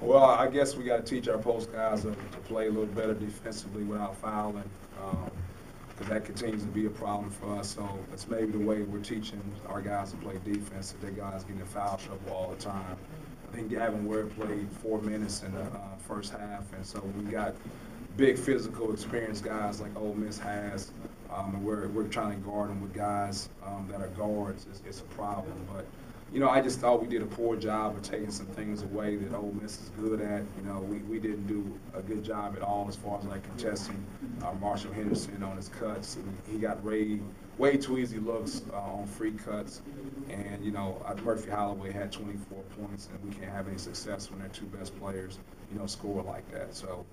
Well, I guess we got to teach our post guys to play a little better defensively without fouling, because that continues to be a problem for us. So that's maybe the way we're teaching our guys to play defense, if their guys get in foul trouble all the time. I think Gavin Ware played 4 minutes in the first half, and so we got big physical experienced guys like Ole Miss has, and we're trying to guard them with guys that are guards. It's a problem, but you know, I just thought we did a poor job of taking some things away that Ole Miss is good at. You know, we didn't do a good job at all as far as like contesting Marshall Henderson on his cuts. He got way too easy looks on free cuts. And, you know, Murphy Holloway had 24 points, and we can't have any success when their two best players, you know, score like that. So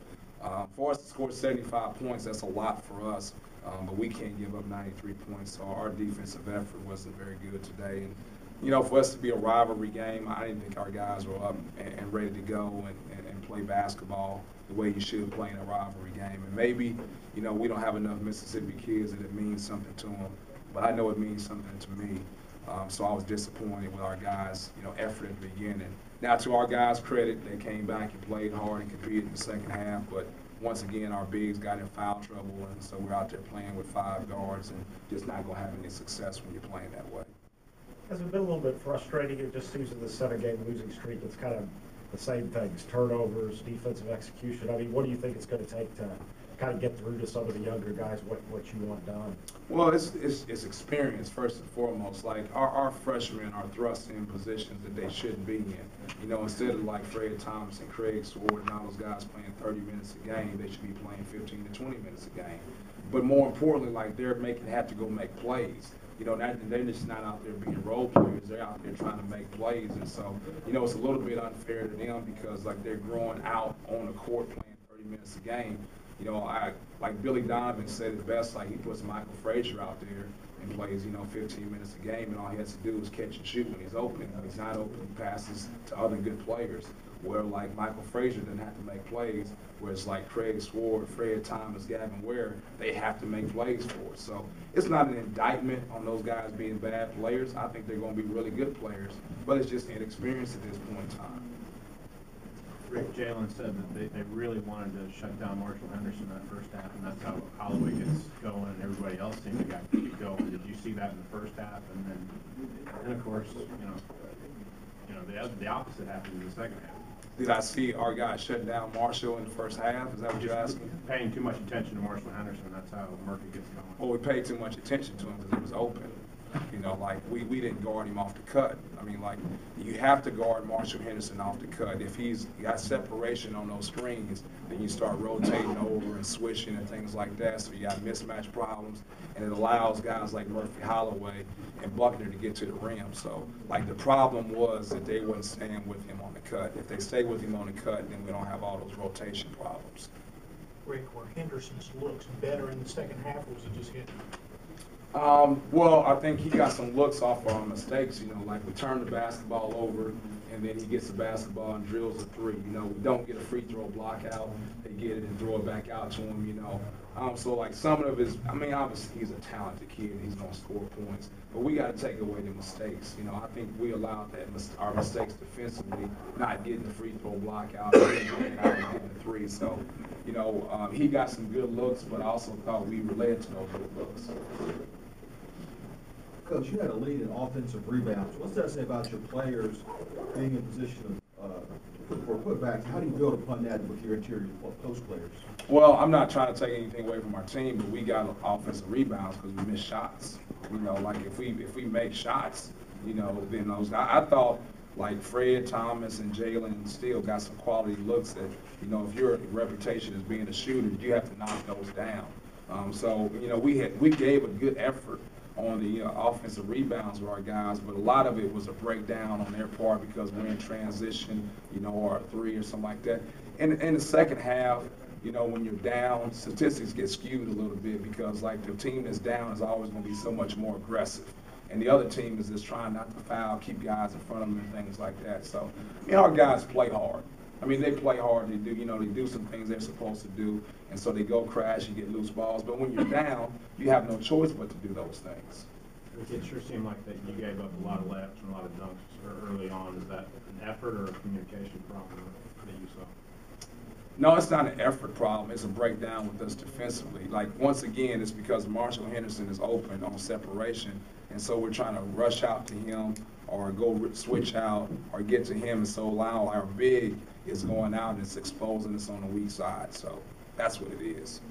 for us to score 75 points, that's a lot for us. But we can't give up 93 points. So our defensive effort wasn't very good today. And, you know, for us to be a rivalry game, I didn't think our guys were up and ready to go and play basketball the way you should play in a rivalry game. And maybe, you know, we don't have enough Mississippi kids that it means something to them, but I know it means something to me. So I was disappointed with our guys, you know, effort at the beginning. Now, to our guys' credit, they came back and played hard and competed in the second half, but once again, our bigs got in foul trouble, and so we're out there playing with 5 guards and just not going to have any success when you're playing that way. Has it been a little bit frustrating? It just seems in the 7-game losing streak, it's kind of the same things, turnovers, defensive execution. I mean, what do you think it's going to take to kind of get through to some of the younger guys what you want done? Well, it's experience first and foremost. Like our freshmen are thrust in positions that they shouldn't be in. You know, instead of like Fred Thomas and Craig Sword and all those guys playing 30 minutes a game, they should be playing 15 to 20 minutes a game. But more importantly, like they're have to go make plays. You know, they're just not out there being role players. They're out there trying to make plays. And so, you know, it's a little bit unfair to them because, like, they're growing out on the court playing 30 minutes a game. You know, like Billy Donovan said it best, like he puts Michael Frazier out there and plays, you know, 15 minutes a game, and all he has to do is catch and shoot when he's open. When he's not open, he passes to other good players. Where, like, Michael Frazier doesn't have to make plays, whereas, like, Craig Sword, Fred Thomas, Gavin Ware, they have to make plays for it. So it's not an indictment on those guys being bad players. I think they're going to be really good players, but it's just inexperience at this point in time. Rick, Jalen said that they really wanted to shut down Marshall Henderson that first half, and that's how Holloway gets going and everybody else seemed to get going. Did you see that in the first half? And of course, you know, the opposite happened in the second half. Did I see our guy shut down Marshall in the first half? Is that what you're asking? Paying too much attention to Marshall Henderson, that's how Murphy gets going. Well, we paid too much attention to him because he was open. You know, like we didn't guard him off the cut. I mean, like you have to guard Marshall Henderson off the cut. If he's got separation on those screens, then you start rotating over and switching and things like that. So you got mismatch problems, and it allows guys like Murphy Holloway and Buckner to get to the rim. So, like the problem was that they wouldn't stand with him on the cut. If they stay with him on the cut, then we don't have all those rotation problems. Rick, were Henderson's looks better in the second half, or was he just hitting? Well, I think he got some looks off our mistakes, you know, like we turn the basketball over and then he gets the basketball and drills a 3. You know, we don't get a free throw block out. They get it and throw it back out to him, you know. So, like, some of his, I mean, obviously he's a talented kid and he's going to score points, but we got to take away the mistakes. You know, I think we allowed our mistakes defensively, not getting the free throw block out, and getting the 3. So, you know, he got some good looks, but I also thought we related to those good looks. Coach, you had a lead in offensive rebounds. What's that say about your players being in position for putbacks? How do you build upon that with your interior post players? Well, I'm not trying to take anything away from our team, but we got offensive rebounds because we missed shots. You know, like if we make shots, you know, then those. I thought like Fred Thomas and Jalen still got some quality looks that, you know, if your reputation as being a shooter, you have to knock those down. So, you know, we gave a good effort on the offensive rebounds with our guys, but a lot of it was a breakdown on their part because we're in transition, you know, or a 3 or something like that. And in the second half, you know, when you're down, statistics get skewed a little bit because, like, the team that's down is always going to be so much more aggressive. And the other team is just trying not to foul, keep guys in front of them and things like that. So, I mean, our guys play hard. I mean, they play hard. They do, you know, they do some things they're supposed to do, and so they go crash and get loose balls. But when you're down, you have no choice but to do those things. It sure seemed like that you gave up a lot of laps and a lot of dunks early on. Is that an effort or a communication problem that you saw? No, it's not an effort problem. It's a breakdown with us defensively. Like, once again, it's because Marshall Henderson is open on separation, and so we're trying to rush out to him or go switch out or get to him, and so now our big is going out and it's exposing us on the weak side. So that's what it is.